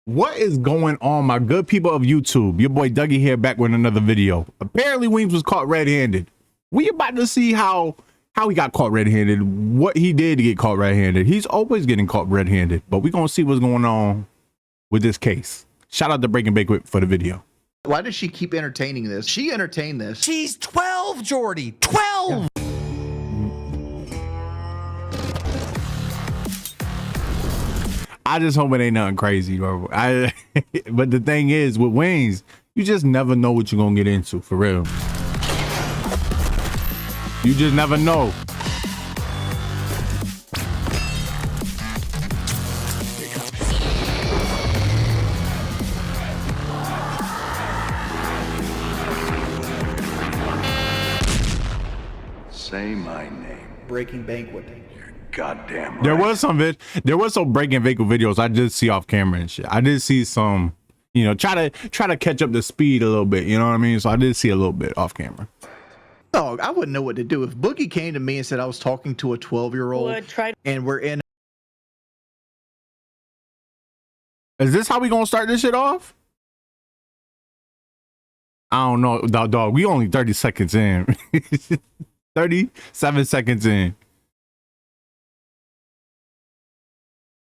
What is going on, my good people of YouTube? Your boy Dougie here, back with another video. Apparently Weems was caught red-handed. We about to see how he got caught red-handed, what he did to get caught red-handed. He's always getting caught red-handed, but we're gonna see what's going on with this case. Shout out to Breaking Bacon for the video. Why does she keep entertaining this? She entertained this. She's 12, Jordy. 12. Yeah. I just hope it ain't nothing crazy, bro. But the thing is, with wings, you just never know what you're gonna get into, for real. You just never know. Say my name. Breaking Banquet. You're goddamn right. There was some Breaking Bacon videos I did see off camera and shit. I did see some, you know, try to catch up the speed a little bit, you know what I mean? So I did see a little bit off camera. Oh, I wouldn't know what to do if Boogie came to me and said I was talking to a 12-year-old and we're in. Is this how we gonna start this shit off? I don't know, dog. We only 30 seconds in. 37 seconds in.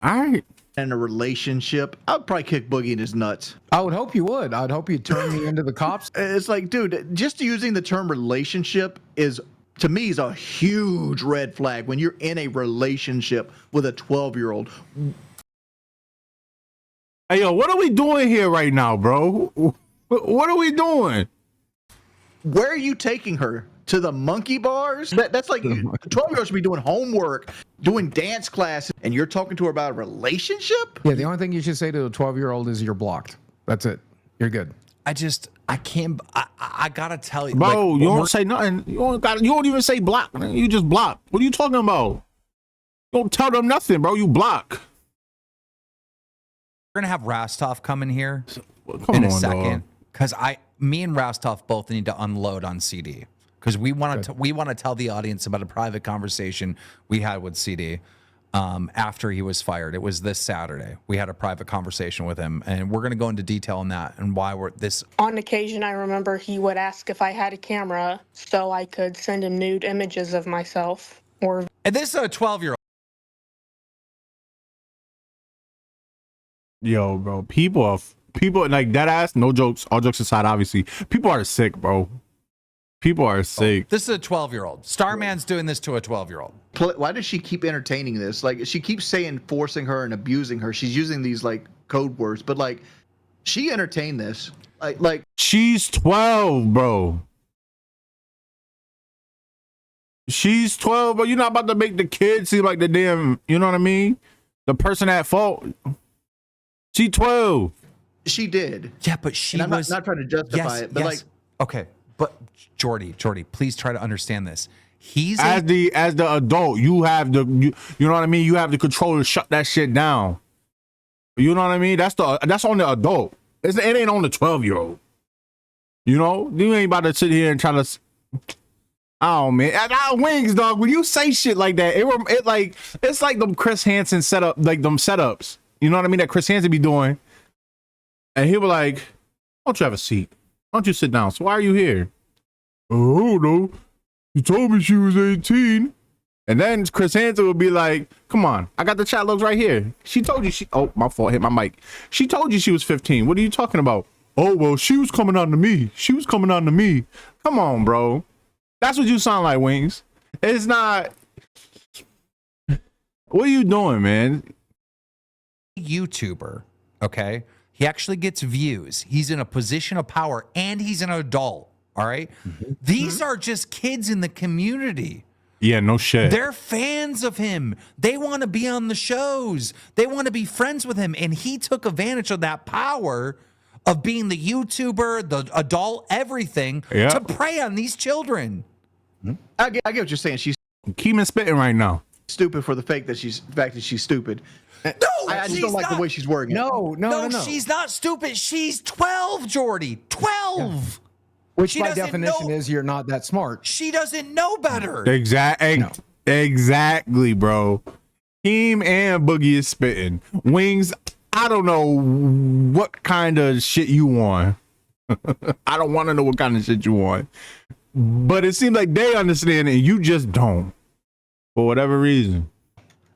All right. In a relationship, I'd probably kick Boogie in his nuts. I would hope you would. I'd hope you'd turn me into the cops. It's like, dude, just using the term relationship is, to me, is a huge red flag when you're in a relationship with a 12-year-old. Hey, yo, what are we doing here right now, bro? What are we doing? Where are you taking her? To the monkey bars? That's like 12-year-olds should be doing homework, doing dance classes, and you're talking to her about a relationship? Yeah, the only thing you should say to a 12-year-old is you're blocked. That's it. You're good. I gotta tell you, bro. Like, you don't say nothing. You don't even say block. You just block. What are you talking about? You don't tell them nothing, bro. You block. We're gonna have Rastov come in here Come in a on, second because me and Rastov both need to unload on CD. Because we want to tell the audience about a private conversation we had with CD after he was fired. It was this Saturday. We had a private conversation with him, and we're going to go into detail on that and why we're this. On occasion, I remember he would ask if I had a camera so I could send him nude images of myself. And this is a 12-year-old. Yo, bro, people like that ass. No jokes. All jokes aside, obviously, people are sick, bro. People are sick. This is a 12-year-old. Starman's doing this to a 12-year-old. Why does she keep entertaining this? Like, she keeps saying forcing her and abusing her. She's using these like code words, but like, she entertained this. Like she's 12, bro. She's 12, but you're not about to make the kid seem like the damn, you know what I mean? The person at fault. She 12. She did. Yeah, but she was not trying to justify it, but like, okay. But Jordy, please try to understand this. He's as the adult, you have the you know what I mean. You have the control to shut that shit down. You know what I mean? That's on the adult. It ain't on the 12-year-old. You know, you ain't about to sit here and try to. Oh man, Wings, dog. When you say shit like that, it's like them Chris Hansen setup, like them setups. You know what I mean? That Chris Hansen be doing, and he was like, "Why don't you have a seat? Why don't you sit down? So why are you here?" Oh no, you told me she was 18. And then Chris Hansen would be like, "Come on, I got the chat logs right here. She told you she. Oh, my fault. Hit my mic. She told you she was 15. What are you talking about? Oh well, she was coming on to me. She was coming on to me. Come on, bro. That's what you sound like, Wings. It's not. What are you doing, man? YouTuber, okay? He actually gets views. He's in a position of power, and he's an adult. All right. These are just kids in the community. Yeah, no shit. They're fans of him. They want to be on the shows. They want to be friends with him. And he took advantage of that power of being the YouTuber, the adult, everything to prey on these children. I get what you're saying. She's Keeman spitting right now. stupid for the fact that she's stupid. No, I just don't like the way she's wording it. No. She's not stupid. She's 12, Jordy. 12. Yeah. Which by definition is you're not that smart. She doesn't know better. Exactly, bro. Keem and Boogie is spitting. Wings, I don't know what kind of shit you want. I don't want to know what kind of shit you want. But it seems like they understand and you just don't. For whatever reason.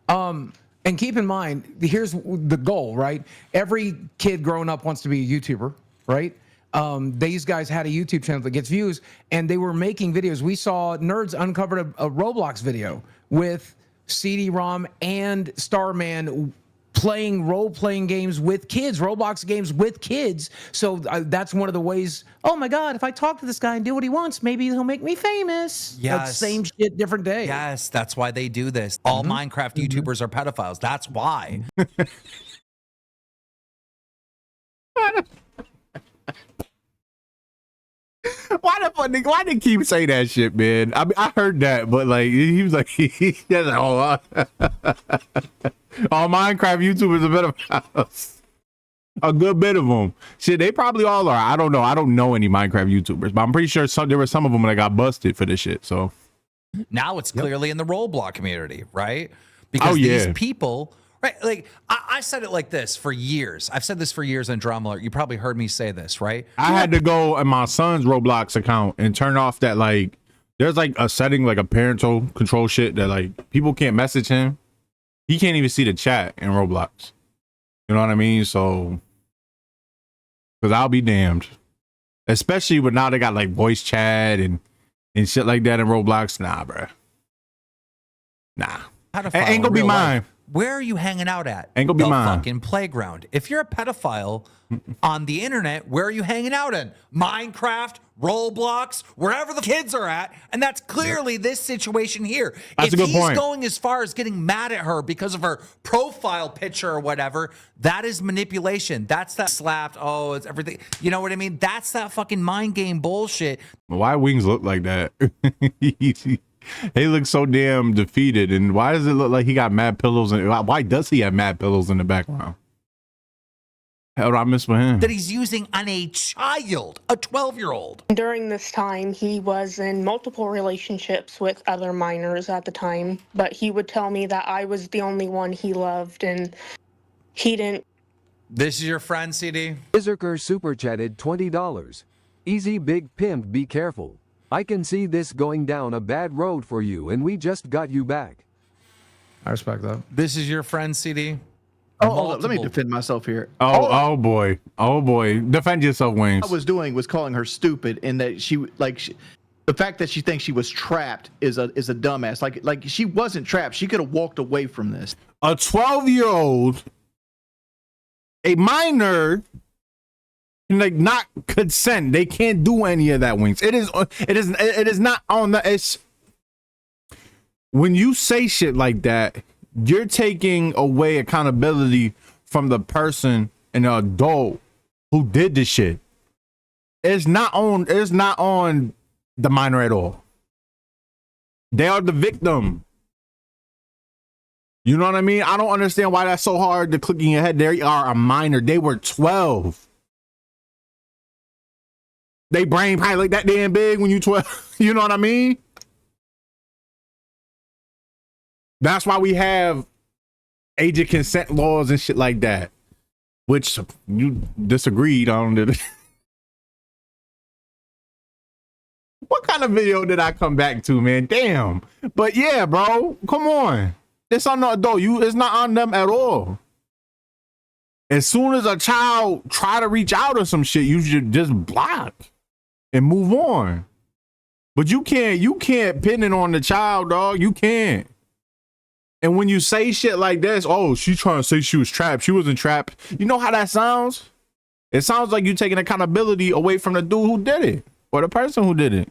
And keep in mind, here's the goal, right? Every kid growing up wants to be a YouTuber, right? These guys had a YouTube channel that gets views, and they were making videos. We saw Nerds uncovered a Roblox video with CD-ROM and Starman playing role-playing games with kids, Roblox games with kids. So that's one of the ways, oh my God, if I talk to this guy and do what he wants, maybe he'll make me famous. Yes. Like, same shit, different day. Yes, that's why they do this. All Minecraft YouTubers are pedophiles. That's why. Why they keep saying that shit, man? I mean, I heard that, but like he was like, he's like, oh, all Minecraft YouTubers are pedophiles. A good bit of them. Shit, they probably all are. I don't know. I don't know any Minecraft YouTubers, but I'm pretty sure there were some of them that got busted for this shit. So now it's clearly in the Roblox community, right? Because these people, right? Like I said it like this for years. I've said this for years on Drama Alert. You probably heard me say this, right? I had to go on my son's Roblox account and turn off that, like, there's like a setting, like a parental control shit that like people can't message him. He can't even see the chat in Roblox. You know what I mean? So, because I'll be damned. Especially when now they got like voice chat and shit like that in Roblox. Nah, bruh. Nah. Ain't gonna be mine. Where are you hanging out at? Ain't gonna be mine. The fucking playground. If you're a pedophile on the internet, where are you hanging out in? Minecraft, Roblox, wherever the kids are at. And that's clearly this situation here. That's a good point. If he's going as far as getting mad at her because of her profile picture or whatever, that is manipulation. That's that slapped. Oh, it's everything. You know what I mean? That's that fucking mind game bullshit. Why Wings look like that? He looks so damn defeated, and why does it look like he got mad pillows? And why does he have mad pillows in the background? Hell, did I miss with him? That he's using on a child, a 12-year-old. During this time, he was in multiple relationships with other minors at the time, but he would tell me that I was the only one he loved, and he didn't. This is your friend, CD? Izerker super chatted $20. Easy big pimp, be careful. I can see this going down a bad road for you, and we just got you back. I respect that. This is your friend, CD? Oh, hold up. Let me defend myself here. Oh boy. Defend yourself, Wings. What I was doing was calling her stupid, and that the fact that she thinks she was trapped is a dumbass. Like she wasn't trapped. She could have walked away from this. A 12-year-old, a minor, like not consent. They can't do any of that, Wings. It is not on the. It's when you say shit like that, you're taking away accountability from the person and the adult who did the shit. It's not on the minor at all. They are the victim. You know what I mean? I don't understand why that's so hard to click in your head. They are a minor. They were 12. They brain probably like that damn big when you 12. You know what I mean? That's why we have age of consent laws and shit like that, which you disagreed on. What kind of video did I come back to, man? Damn. But yeah, bro, come on. It's on the adult. It's not on them at all. As soon as a child try to reach out or some shit, you should just block and move on. But you can't pin it on the child, dog. You can't. And when you say shit like this, oh, she's trying to say she was trapped. She wasn't trapped. You know how that sounds? It sounds like you taking accountability away from the dude who did it or the person who did it.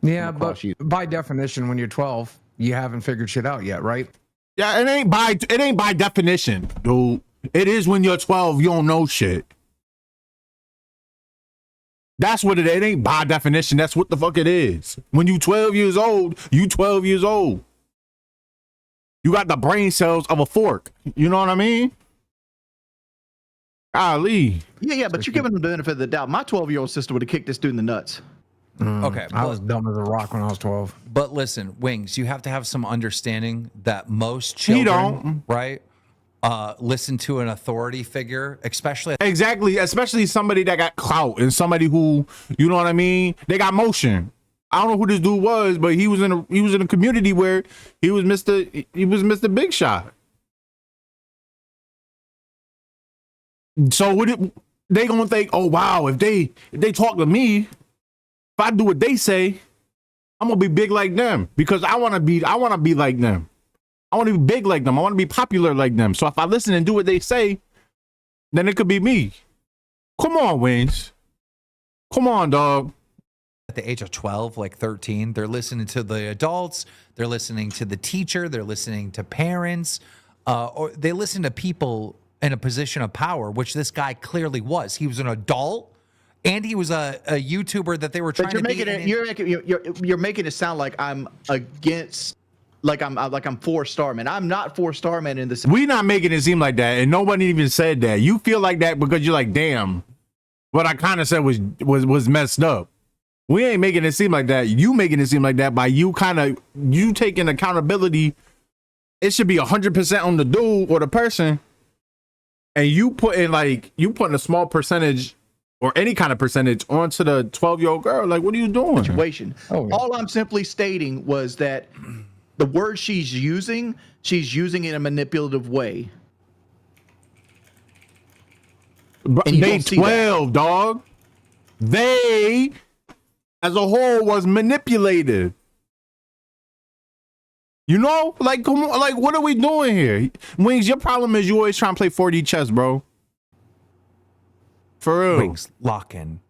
Yeah, but by definition, when you're 12, you haven't figured shit out yet, right? Yeah, it ain't by definition, dude. It is when you're 12, you don't know shit. That's what it is. It ain't by definition. That's what the fuck it is. When you 12 years old, you 12 years old. You got the brain cells of a fork. You know what I mean? Ali. Yeah, but you're giving them the benefit of the doubt. My 12-year-old sister would have kicked this dude in the nuts. Okay. I was dumb as a rock when I was 12. But listen, Wings, you have to have some understanding that most children, He don't. right? listen to an authority figure, especially Exactly, especially somebody that got clout and somebody who, you know what I mean, they got motion. I don't know who this dude was, but he was in a community where he was Mr. Big Shot. So they gonna think, oh wow, if they talk to me, if I do what they say, I'm gonna be big like them because I wanna be like them. I want to be big like them. I want to be popular like them. So if I listen and do what they say, then it could be me. Come on, Wings. Come on, dog. at the age of 12, like 13, they're listening to the adults, they're listening to the teacher, they're listening to parents, or they listen to people in a position of power, which this guy clearly was. He was an adult and he was a YouTuber that they were trying But you're making it sound like I'm against, like I'm for Starman. I'm not for Starman in this. We not making it seem like that, and nobody even said that. You feel like that because you're like, damn, what I kind of said was messed up. We ain't making it seem like that. You making it seem like that by you taking accountability. It should be 100% on the dude or the person, and you putting a small percentage or any kind of percentage onto the 12-year-old girl. Like, what are you doing? Situation. Oh, yeah. All I'm simply stating was that the word she's using it in a manipulative way. And you They don't see that. 12, dog. They, as a whole, was manipulated. You know, like, come on, like, what are we doing here? Wings, your problem is you always trying to play 4D chess, bro. For real. Wings, lock in.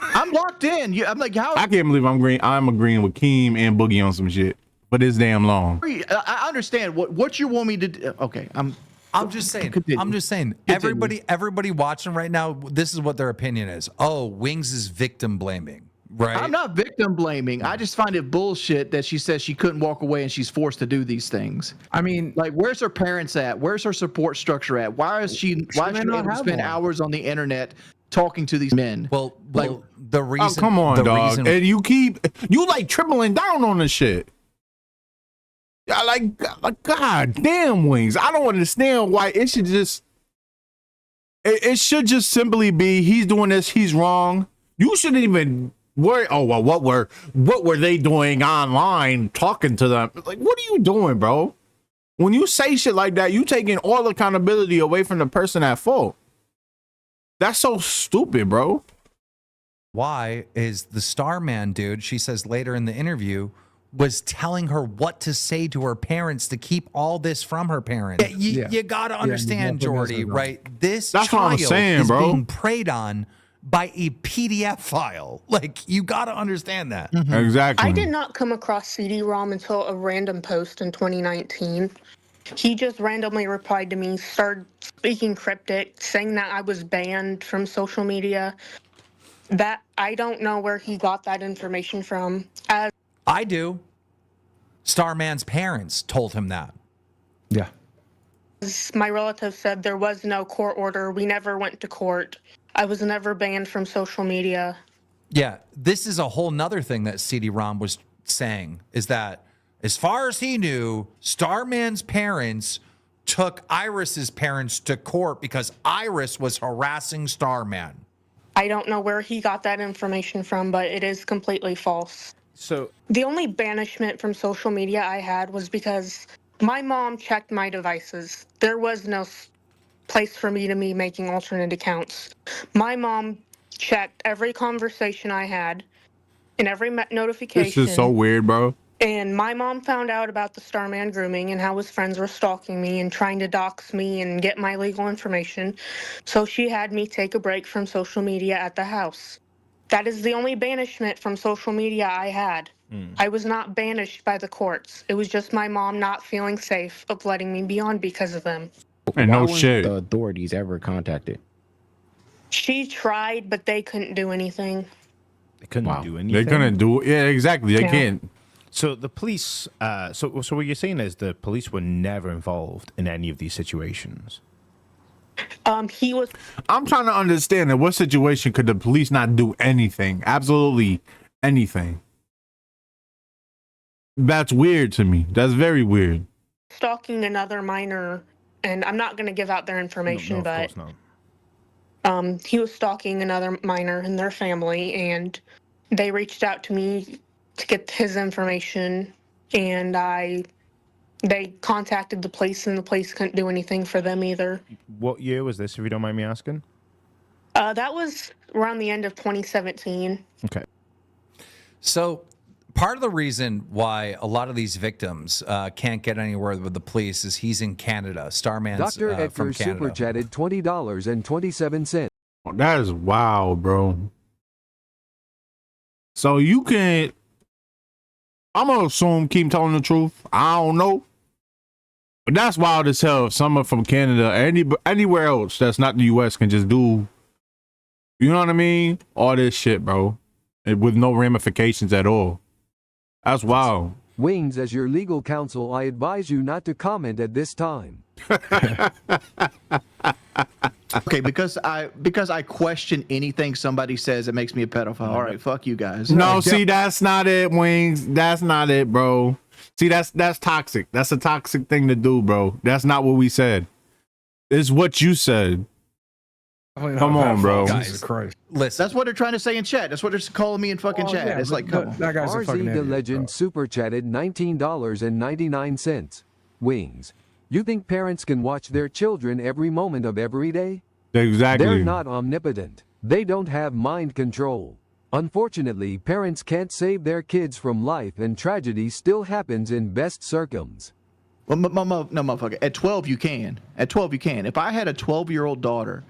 I'm locked in. I'm like, how? I can't believe I'm agreeing with Keem and Boogie on some shit, but it's damn long. I understand what you want me to do. Okay, I'm just saying. Continue. I'm just saying. Continue. Everybody watching right now, this is what their opinion is. Oh, Wings is victim blaming, right? I'm not victim blaming. I just find it bullshit that she says she couldn't walk away and she's forced to do these things. I mean, Like, where's her parents at? Where's her support structure at? Why is she may able not to have spend one. hours on the internet talking to these men? Well, Like- the reason. Oh, come on, the dog. reason- And you like tripling down on the shit. Yeah, like, god damn, Wings. I don't understand why it should just. It should just simply be he's doing this, he's wrong. You shouldn't even worry. Oh well, what were they doing online talking to them? Like, what are you doing, bro? When you say shit like that, you taking all accountability away from the person at fault. That's so stupid, bro. Why is the Starman dude, she says later in the interview, was telling her what to say to her parents to keep all this from her parents. You got to understand, Jordy, right? This That's what I'm child saying, is bro. being preyed on by a PDF file. Like, you got to understand that. Exactly. I did not come across CD-ROM until a random post in 2019. He just randomly replied to me, started speaking cryptic, saying that I was banned from social media. That I don't know where he got that information from. As I do. Starman's parents told him that. yeah. my relative said, there was no court order. We never went to court. I was never banned from social media. Yeah, this is a whole nother thing that CD-ROM was saying, is that as far as he knew, Starman's parents took Iris's parents to court because Iris was harassing Starman. I don't know where he got that information from, but it is completely false. So The only banishment from social media I had was because my mom checked my devices. There was no place for me to be making alternate accounts. My mom checked every conversation I had and every notification. This is so weird, bro. And my mom found out about the Starman grooming and how his friends were stalking me and trying to dox me and get my legal information. So she had me take a break from social media at the house. That is the only banishment from social media I had. I was not banished by the courts. It was just my mom not feeling safe of letting me be on because of them. And why no weren't shit. the authorities ever contacted? She tried, but they couldn't do anything. They couldn't Wow. do anything. They're gonna do it. Yeah, exactly. They Yeah. can't. So the police. So what you're saying is the police were never involved in any of these situations. He was I'm trying to understand in what situation could the police not do anything? Absolutely anything. That's weird to me. That's very weird. stalking another minor and I'm not going to give out their information, No, of but course not. he was stalking another minor in their family, and they reached out to me to get his information, and they contacted the police, and the police couldn't do anything for them either. What year was this, if you don't mind me asking? That was around the end of 2017. Okay. So, part of the reason why a lot of these victims can't get anywhere with the police is he's in Canada. Starman's Dr. from Edgar Canada. super chatted $20.27. That is wild, bro. So you can, I'm gonna assume keep telling the truth. I don't know. But that's wild as hell. If someone from Canada, anywhere else that's not the US can just do, you know what I mean? All this shit, bro. And with no ramifications at all. That's wild. Wings, as your legal counsel, I advise you not to comment at this time. Okay, because I question anything somebody says, it makes me a pedophile. All right, fuck you guys. No, see, that's not it, Wings. That's not it, bro. See, that's toxic. That's a toxic thing to do, bro. That's not what we said. It's what you said. Come on, bro. Jesus Christ. Listen, That's what they're trying to say in chat. That's what they're calling me in fucking chat. Yeah, it's like, come on. that guy's a RZ fucking the idiot, Legend bro. super chatted $19.99. Wings, you think parents can watch their children every moment of every day? Exactly. They're not omnipotent. They don't have mind control. Unfortunately, parents can't save their kids from life, and tragedy still happens in best circums. Well, no, motherfucker. At 12, you can. At 12, you can. If I had a 12-year-old daughter,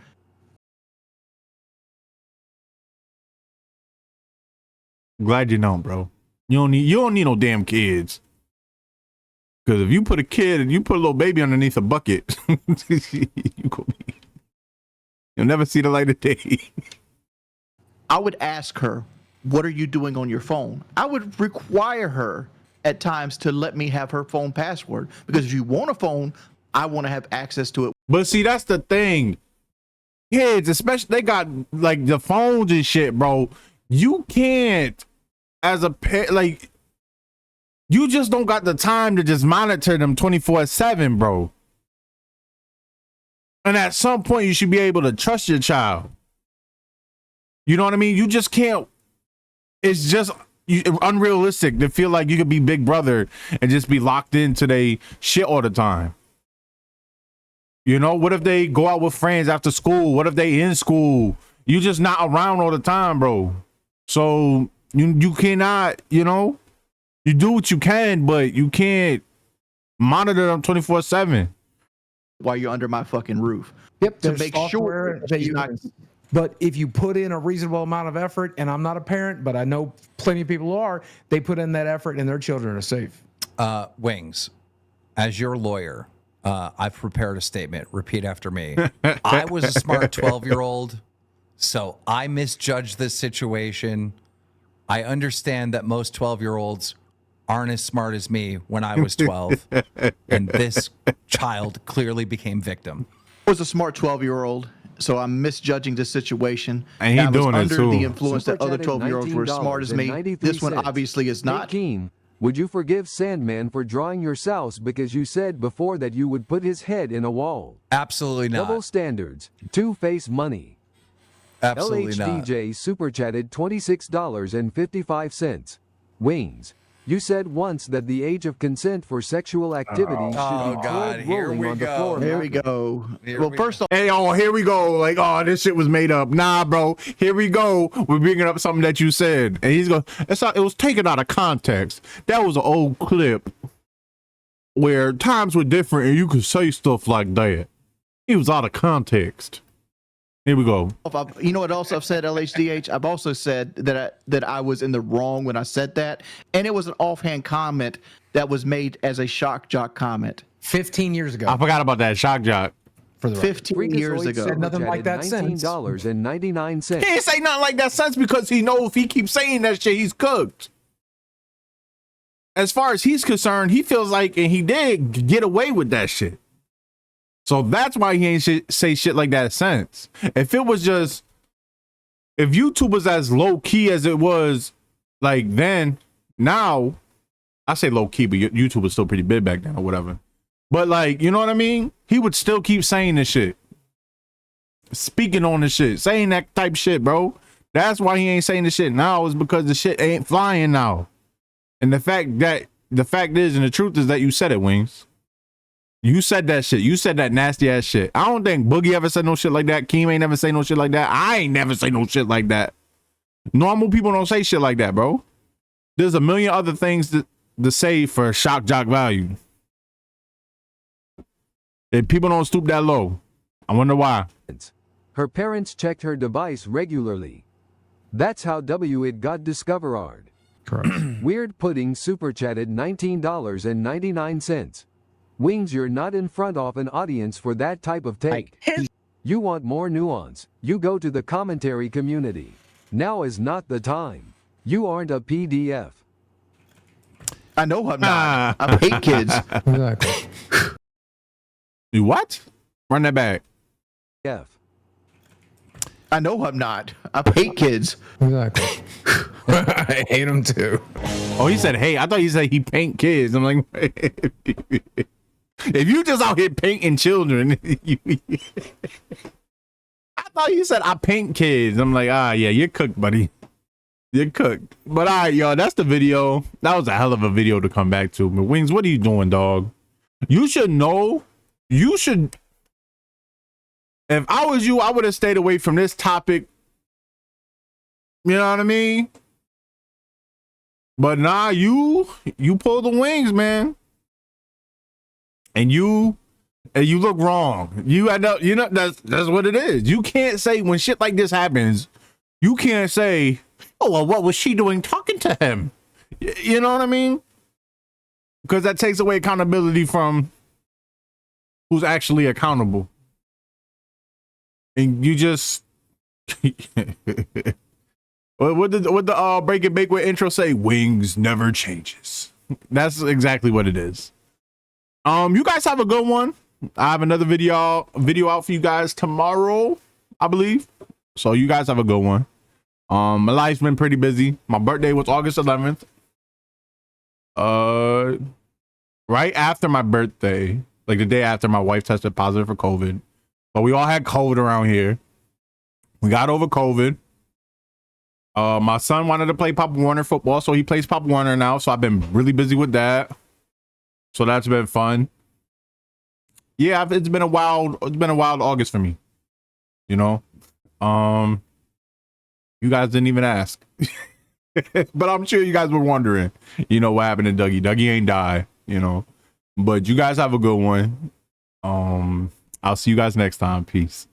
Glad you know, bro. You don't need no damn kids. Because if you put a little baby underneath a you'll never see the light of day. I would ask her, what are you doing on your phone? I would require her at times to let me have her phone password. Because if you want a phone, I want to have access to it. But see, that's the thing. Kids, especially, they got like the phones and shit, bro. You can't, as a parent, like, you just don't got the time to just monitor them 24/7, bro. And at some point, you should be able to trust your child. You know what I mean? You just can't. It's just unrealistic to feel like you could be Big Brother and just be locked into they shit all the time. You know, what if they go out with friends after school? What if they in school? You just not around all the time, bro. So you cannot, you know, you do what you can, but you can't monitor them 24/7. While you're under my fucking roof. Yep, To there's make software sure that she's you not. But if you put in a reasonable amount of effort, and I'm not a parent, but I know plenty of people who are, they put in that effort and their children are safe. Wings, as your lawyer, I've prepared a statement. Repeat after me. I was a smart 12-year-old, so I misjudged this situation. I understand that most 12-year-olds aren't as smart as me when I was 12, and this child clearly became victim. I was a smart 12-year-old, so I'm misjudging the situation. And he I was doing it under too. the influence Super that other chatted 12-year-olds were as smart as me. This one $19.93. obviously is not. Hey, Keen, would you forgive Sandman for drawing your souse because you said before that you would put his head in a wall? Absolutely not. Double standards. Two-face money. Absolutely not. LHDJ super chatted $26.55. Wings. You said once that the age of consent for sexual activity should Oh, be God, 12 here rolling we on the go. floor. Here we go. Well, first off, Hey, oh, here we go. Like, oh, this shit was made up. Nah, bro. Here we go. We're bringing up something that you said. And he's going, it was taken out of context. That was an old clip where times were different and you could say stuff like that. It was out of context. Here we go. you know what else I've said, LHDH? I've also said that I was in the wrong when I said that. And it was an offhand comment that was made as a shock jock comment. 15 years ago. I forgot about that shock jock. For the record. 15 years Freakazoid ago. super Nothing like chatted that since. $19.99. He ain't say nothing like that since because he know if he keeps saying that shit, he's cooked. As far as he's concerned, he feels like, and he did get away with that shit. So that's why he ain't say shit like that since. If it was just, if YouTube was as low key as it was like then, now, I say low key, but YouTube was still pretty big back then or whatever. But like, you know what I mean? He would still keep saying this shit. Speaking on this shit, saying that type of shit, bro. That's why he ain't saying the shit now, is because the shit ain't flying now. And the fact is, and the truth is that you said it, Wings. You said that shit. You said that nasty ass shit. I don't think Boogie ever said no shit like that. Keem ain't never say no shit like that. I ain't never say no shit like that. Normal people don't say shit like that, bro. There's a million other things to say for shock jock value. If people don't stoop that low, I wonder why. Her parents checked her device regularly. That's how it got discovered. Correct. Weird Pudding super chatted $19.99. Wings, you're not in front of an audience for that type of take. You want more nuance, you go to the commentary community. Now is not the time. You aren't a PDF. I know I'm not. I hate kids. Exactly. You what? Run that back. F. I know I'm not. I hate kids. Exactly. I hate them too. Oh, he said, hey, I thought he said he paint kids. I'm like, if you just out here painting children, I thought you said I paint kids. I'm like, yeah, you're cooked, buddy. You're cooked. But all right, y'all, that's the video. That was a hell of a video to come back to. But Wings, what are you doing, dog? You should know. You should. If I was you, I would have stayed away from this topic. You know what I mean? But nah, you pull the wings, man. And you look wrong. You end up, that's what it is. You can't say when shit like this happens, you can't say, oh, well, what was she doing talking to him? You know what I mean? Because that takes away accountability from who's actually accountable. And you just what the Break and Bake with intro say? Wings never changes. That's exactly what it is. You guys have a good one. I have another video out for you guys tomorrow, I believe. So you guys have a good one. My life's been pretty busy. My birthday was August 11th. Right after my birthday, like the day after my wife tested positive for COVID. But we all had COVID around here. We got over COVID. My son wanted to play Pop Warner football, so he plays Pop Warner now. So I've been really busy with that. So that's been fun. Yeah, it's been a wild August for me. You know, you guys didn't even ask, but I'm sure you guys were wondering. You know what happened to Dougie? Dougie ain't die. You know, but you guys have a good one. I'll see you guys next time. Peace.